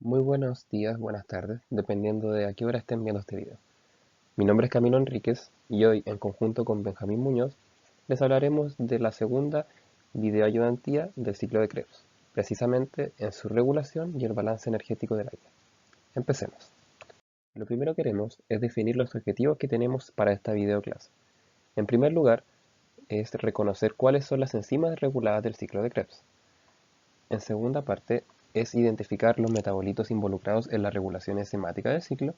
Muy buenos días, buenas tardes, dependiendo de a qué hora estén viendo este video. Mi nombre es Camilo Enríquez y hoy, en conjunto con Benjamín Muñoz, les hablaremos de la segunda videoayudantía del ciclo de Krebs, precisamente en su regulación y el balance energético del aire. Empecemos. Lo primero que haremos es definir los objetivos que tenemos para esta videoclase. En primer lugar, es reconocer cuáles son las enzimas reguladas del ciclo de Krebs. En segunda parte, es identificar los metabolitos involucrados en la regulación enzimática del ciclo.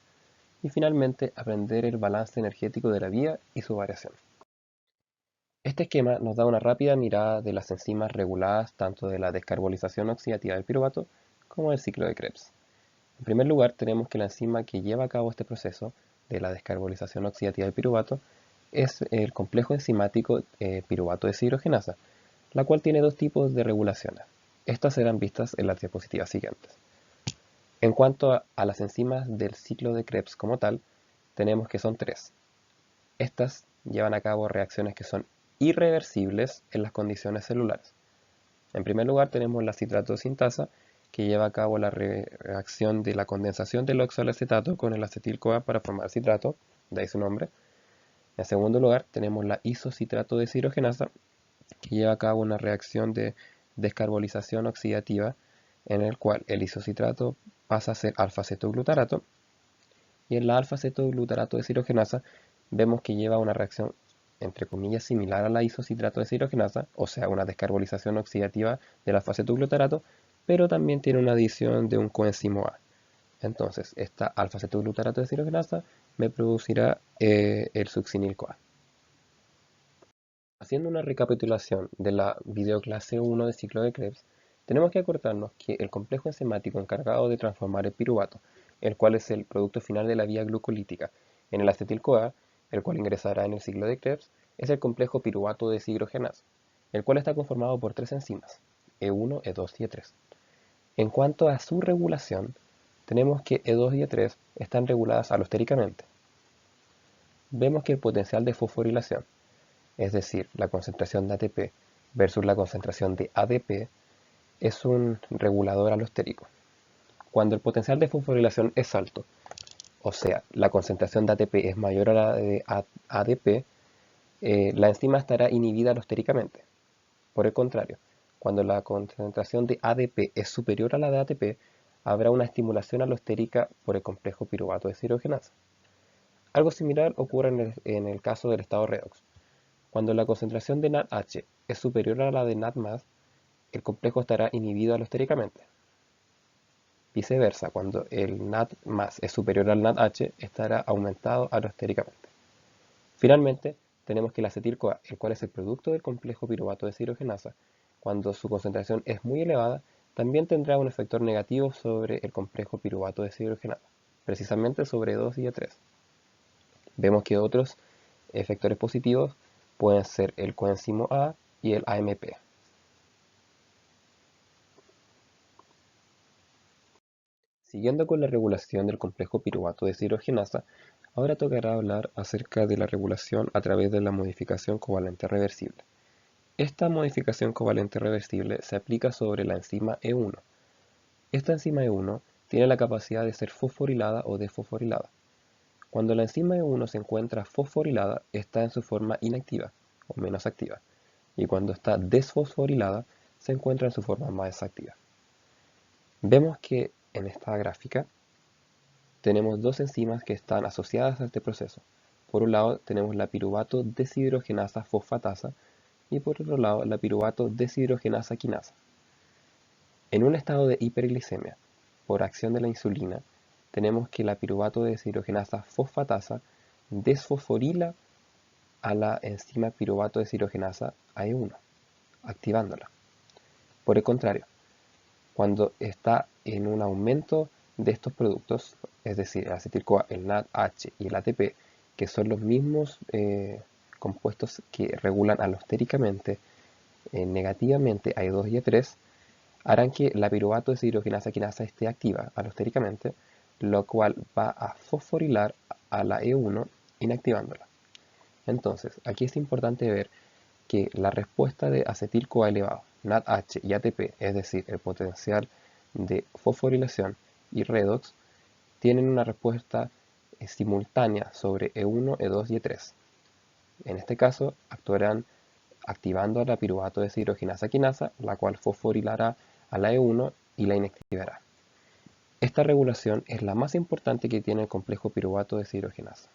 Y finalmente, aprender el balance energético de la vía y su variación. Este esquema nos da una rápida mirada de las enzimas reguladas tanto de la descarbonización oxidativa del piruvato como del ciclo de Krebs. En primer lugar, tenemos que la enzima que lleva a cabo este proceso de la descarbonización oxidativa del piruvato es el complejo enzimático piruvato deshidrogenasa, la cual tiene dos tipos de regulaciones. Estas serán vistas en las diapositivas siguientes. En cuanto a las enzimas del ciclo de Krebs como tal, tenemos que son tres. Estas llevan a cabo reacciones que son irreversibles en las condiciones celulares. En primer lugar tenemos la citrato sintasa, que lleva a cabo la reacción de la condensación del óxido de acetato con el acetil-CoA para formar citrato, de ahí su nombre. En segundo lugar tenemos la isocitrato deshidrogenasa, que lleva a cabo una reacción de descarbonización oxidativa en el cual el isocitrato pasa a ser alfa-cetoglutarato, y en la alfa-cetoglutarato deshidrogenasa vemos que lleva una reacción entre comillas similar a la isocitrato deshidrogenasa, o sea una descarbonización oxidativa del alfa-cetoglutarato, pero también tiene una adición de un coenzimo A. Entonces, esta alfa-cetoglutarato deshidrogenasa me producirá el succinil-CoA. Haciendo una recapitulación de la videoclase 1 de ciclo de Krebs, tenemos que acordarnos que el complejo enzimático encargado de transformar el piruvato, el cual es el producto final de la vía glucolítica, en el acetil-CoA, el cual ingresará en el ciclo de Krebs, es el complejo piruvato deshidrogenasa, el cual está conformado por tres enzimas, E1, E2 y E3. En cuanto a su regulación, tenemos que E2 y E3 están reguladas alostéricamente. Vemos que el potencial de fosforilación, es decir, la concentración de ATP versus la concentración de ADP, es un regulador alostérico. Cuando el potencial de fosforilación es alto, o sea, la concentración de ATP es mayor a la de ADP, la enzima estará inhibida alostéricamente. Por el contrario, cuando la concentración de ADP es superior a la de ATP, habrá una estimulación alostérica por el complejo piruvato deshidrogenasa. Algo similar ocurre en el caso del estado redox. Cuando la concentración de NADH es superior a la de NAD+, el complejo estará inhibido alostéricamente. Viceversa, cuando el NAD+ es superior al NADH, estará aumentado alostéricamente. Finalmente, tenemos que el acetil-CoA, el cual es el producto del complejo piruvato deshidrogenasa, cuando su concentración es muy elevada, también tendrá un efector negativo sobre el complejo piruvato deshidrogenasa, precisamente sobre 2 y 3. Vemos que otros efectores positivos pueden ser el coenzimo A y el AMP. Siguiendo con la regulación del complejo piruvato deshidrogenasa, ahora tocará hablar acerca de la regulación a través de la modificación covalente reversible. Esta modificación covalente reversible se aplica sobre la enzima E1. Esta enzima E1 tiene la capacidad de ser fosforilada o desfosforilada. Cuando la enzima E1 se encuentra fosforilada, está en su forma inactiva o menos activa, y cuando está desfosforilada, se encuentra en su forma más activa. Vemos que en esta gráfica tenemos dos enzimas que están asociadas a este proceso. Por un lado tenemos la piruvato deshidrogenasa fosfatasa y por otro lado la piruvato deshidrogenasa quinasa. En un estado de hiperglicemia, por acción de la insulina, tenemos que la piruvato deshidrogenasa fosfatasa desfosforila a la enzima piruvato deshidrogenasa AE1, activándola. Por el contrario, cuando está en un aumento de estos productos, es decir, el acetil-CoA, el NADH y el ATP, que son los mismos compuestos que regulan alostéricamente negativamente a E2 y E3, harán que la piruvato deshidrogenasa quinasa esté activa alostéricamente, lo cual va a fosforilar a la E1 inactivándola. Entonces, aquí es importante ver que la respuesta de acetil-CoA elevado, NADH y ATP, es decir, el potencial de fosforilación, y redox tienen una respuesta simultánea sobre E1, E2 y E3. En este caso, actuarán activando la piruvato deshidrogenasa quinasa, la cual fosforilará a la E1 y la inactivará. Esta regulación es la más importante que tiene el complejo piruvato deshidrogenasa.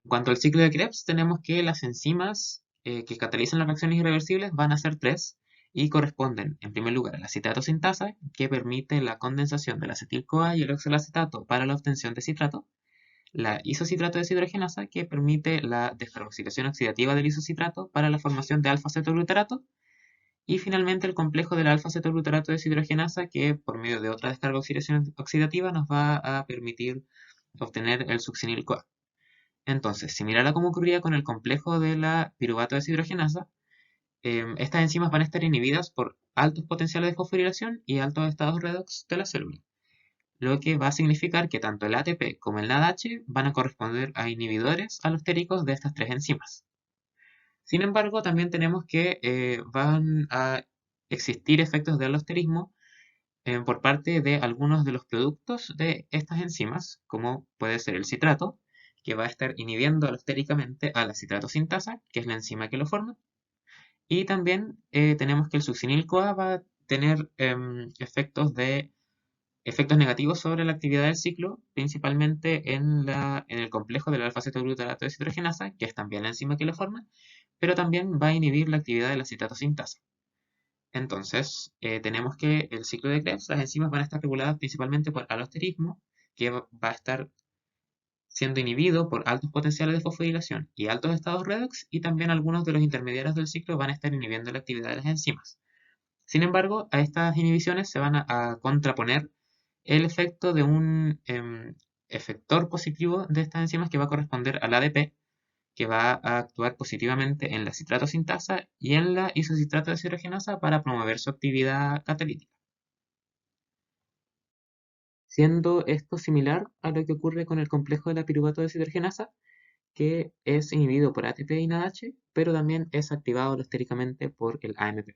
En cuanto al ciclo de Krebs, tenemos que las enzimas que catalizan las reacciones irreversibles van a ser tres y corresponden, en primer lugar, a la citrato sintasa, que permite la condensación del acetil-CoA y el oxalacetato para la obtención de citrato, la isocitrato deshidrogenasa, que permite la descarboxilación oxidativa del isocitrato para la formación de alfa-cetoglutarato, y finalmente el complejo del alfa-cetoglutarato deshidrogenasa, que por medio de otra descarboxilación oxidativa nos va a permitir obtener el succinil-CoA. Entonces, similar a como ocurría con el complejo de la piruvato deshidrogenasa, estas enzimas van a estar inhibidas por altos potenciales de fosforilación y altos estados redox de la célula, lo que va a significar que tanto el ATP como el NADH van a corresponder a inhibidores alostéricos de estas tres enzimas. Sin embargo, también tenemos que van a existir efectos de alosterismo por parte de algunos de los productos de estas enzimas, como puede ser el citrato, que va a estar inhibiendo alostéricamente a la citrato sintasa, que es la enzima que lo forma. Y también tenemos que el succinil-CoA va a tener efectos negativos sobre la actividad del ciclo, principalmente en el complejo del alfa-cetoglutarato deshidrogenasa, que es también la enzima que lo forma, pero también va a inhibir la actividad de la citrato sintasa. Entonces, tenemos que el ciclo de Krebs, las enzimas van a estar reguladas principalmente por alosterismo, que va a estar siendo inhibido por altos potenciales de fosforilación y altos estados redox, y también algunos de los intermediarios del ciclo van a estar inhibiendo la actividad de las enzimas. Sin embargo, a estas inhibiciones se van a contraponer el efecto de un efector positivo de estas enzimas que va a corresponder al ADP, que va a actuar positivamente en la citrato sintasa y en la isocitrato deshidrogenasa para promover su actividad catalítica. Siendo esto similar a lo que ocurre con el complejo de la piruvato deshidrogenasa, que es inhibido por ATP y NADH, pero también es activado alostéricamente por el AMP.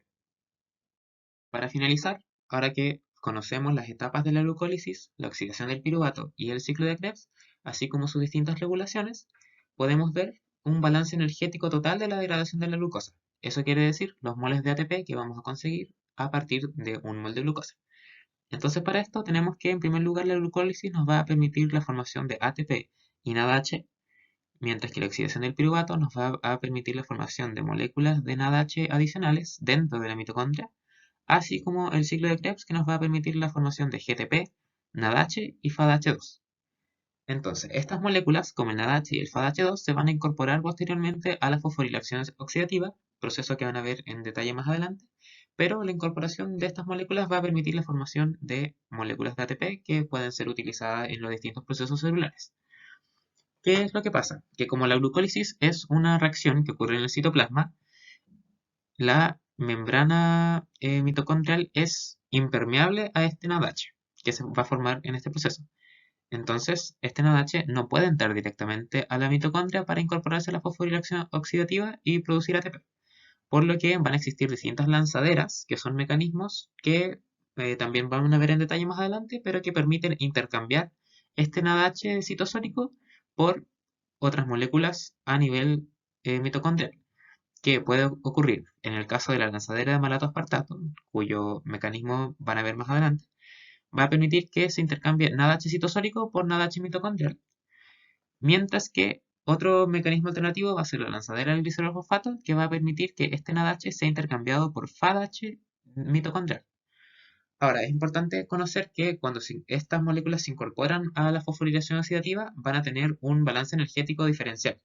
Para finalizar, ahora que conocemos las etapas de la glucólisis, la oxidación del piruvato y el ciclo de Krebs, así como sus distintas regulaciones, podemos ver un balance energético total de la degradación de la glucosa. Eso quiere decir los moles de ATP que vamos a conseguir a partir de un mol de glucosa. Entonces, para esto tenemos que, en primer lugar, la glucólisis nos va a permitir la formación de ATP y NADH, mientras que la oxidación del piruvato nos va a permitir la formación de moléculas de NADH adicionales dentro de la mitocondria, así como el ciclo de Krebs que nos va a permitir la formación de GTP, NADH y FADH2. Entonces, estas moléculas, como el NADH y el FADH2, se van a incorporar posteriormente a la fosforilación oxidativa, proceso que van a ver en detalle más adelante, pero la incorporación de estas moléculas va a permitir la formación de moléculas de ATP que pueden ser utilizadas en los distintos procesos celulares. ¿Qué es lo que pasa? Que como la glucólisis es una reacción que ocurre en el citoplasma, la membrana mitocondrial es impermeable a este NADH que se va a formar en este proceso. Entonces, este NADH no puede entrar directamente a la mitocondria para incorporarse a la fosforilación oxidativa y producir ATP. Por lo que van a existir distintas lanzaderas, que son mecanismos que también van a ver en detalle más adelante, pero que permiten intercambiar este NADH citosólico por otras moléculas a nivel mitocondrial, que puede ocurrir en el caso de la lanzadera de malato aspartato, cuyo mecanismo van a ver más adelante, va a permitir que se intercambie NADH citosólico por NADH mitocondrial, mientras que otro mecanismo alternativo va a ser la lanzadera del glicerol-fosfato, que va a permitir que este NADH sea intercambiado por FADH mitocondrial. Ahora, es importante conocer que cuando estas moléculas se incorporan a la fosforilación oxidativa, van a tener un balance energético diferencial.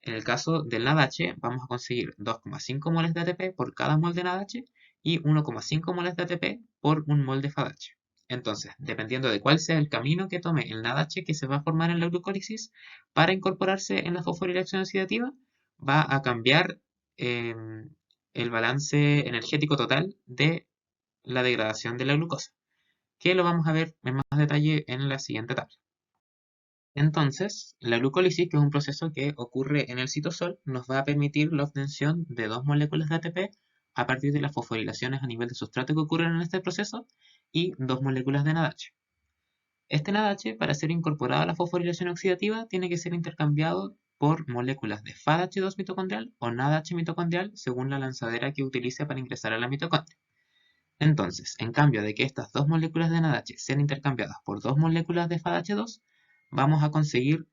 En el caso del NADH, vamos a conseguir 2,5 moles de ATP por cada mol de NADH y 1,5 moles de ATP por un mol de FADH. Entonces, dependiendo de cuál sea el camino que tome el NADH que se va a formar en la glucólisis para incorporarse en la fosforilación oxidativa, va a cambiar eh, el balance energético total de la degradación de la glucosa, que lo vamos a ver en más detalle en la siguiente tabla. Entonces, la glucólisis, que es un proceso que ocurre en el citosol, nos va a permitir la obtención de dos moléculas de ATP a partir de las fosforilaciones a nivel de sustrato que ocurren en este proceso y 2 moléculas de NADH. Este NADH, para ser incorporado a la fosforilación oxidativa, tiene que ser intercambiado por moléculas de FADH2 mitocondrial o NADH mitocondrial según la lanzadera que utilice para ingresar a la mitocondria. Entonces, en cambio de que estas 2 moléculas de NADH sean intercambiadas por 2 moléculas de FADH2, vamos a conseguir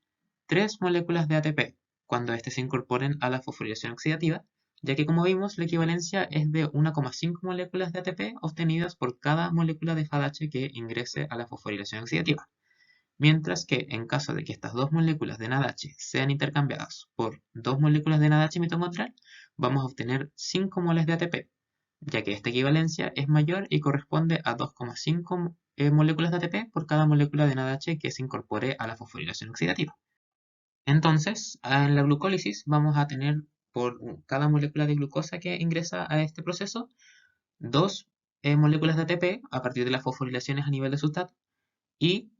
3 moléculas de ATP cuando éstas se incorporen a la fosforilación oxidativa, ya que como vimos la equivalencia es de 1,5 moléculas de ATP obtenidas por cada molécula de FADH que ingrese a la fosforilación oxidativa. Mientras que en caso de que estas 2 moléculas de NADH sean intercambiadas por 2 moléculas de NADH mitocondrial, vamos a obtener 5 moles de ATP, ya que esta equivalencia es mayor y corresponde a 2,5 moléculas de ATP por cada molécula de NADH que se incorpore a la fosforilación oxidativa. Entonces, en la glucólisis vamos a tener por cada molécula de glucosa que ingresa a este proceso, 2 moléculas de ATP a partir de las fosforilaciones a nivel de sustrato, y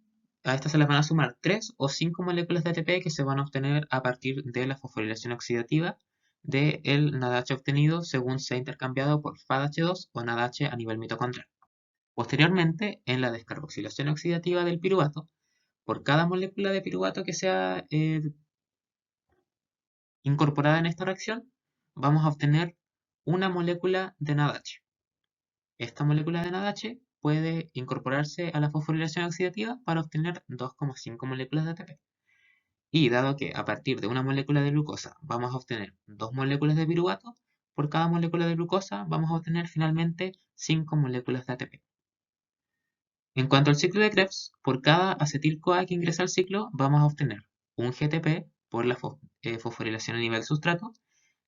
a estas se les van a sumar 3 o 5 moléculas de ATP que se van a obtener a partir de la fosforilación oxidativa del NADH obtenido según sea intercambiado por FADH2 o NADH a nivel mitocondrial. Posteriormente, en la descarboxilación oxidativa del piruvato, por cada molécula de piruvato que sea incorporada en esta reacción, vamos a obtener una molécula de NADH. Esta molécula de NADH puede incorporarse a la fosforilación oxidativa para obtener 2,5 moléculas de ATP. Y dado que a partir de una molécula de glucosa vamos a obtener 2 moléculas de piruvato, por cada molécula de glucosa vamos a obtener finalmente 5 moléculas de ATP. En cuanto al ciclo de Krebs, por cada acetil-CoA que ingresa al ciclo vamos a obtener un GTP por la fosforilación a nivel sustrato,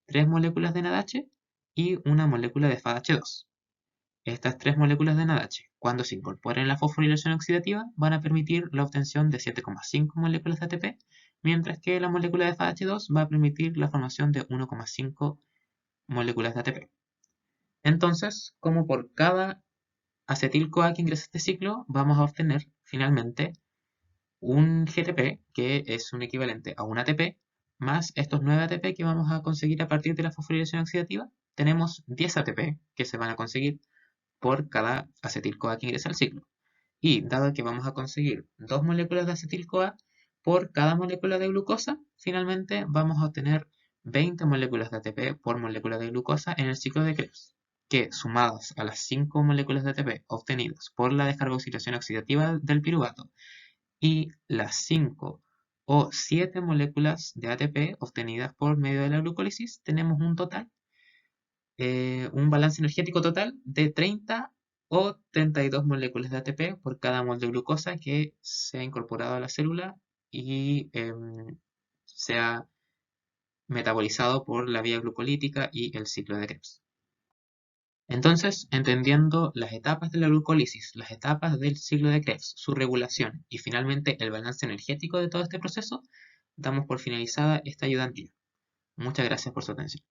3 moléculas de NADH y una molécula de FADH2. Estas 3 moléculas de NADH, cuando se incorporen en la fosforilación oxidativa, van a permitir la obtención de 7,5 moléculas de ATP, mientras que la molécula de FADH2 va a permitir la formación de 1,5 moléculas de ATP. Entonces, como por cada acetil-CoA que ingresa a este ciclo, vamos a obtener finalmente un GTP, que es un equivalente a un ATP, más estos 9 ATP que vamos a conseguir a partir de la fosforilación oxidativa. Tenemos 10 ATP que se van a conseguir por cada acetil-CoA que ingresa al ciclo. Y dado que vamos a conseguir 2 moléculas de acetil-CoA por cada molécula de glucosa, finalmente vamos a obtener 20 moléculas de ATP por molécula de glucosa en el ciclo de Krebs, que sumados a las 5 moléculas de ATP obtenidas por la descarboxilación oxidativa del piruvato y las 5 o 7 moléculas de ATP obtenidas por medio de la glucólisis, tenemos un total, un balance energético total de 30 o 32 moléculas de ATP por cada mol de glucosa que se ha incorporado a la célula y se ha metabolizado por la vía glucolítica y el ciclo de Krebs. Entonces, entendiendo las etapas de la glucólisis, las etapas del ciclo de Krebs, su regulación y finalmente el balance energético de todo este proceso, damos por finalizada esta ayudantía. Muchas gracias por su atención.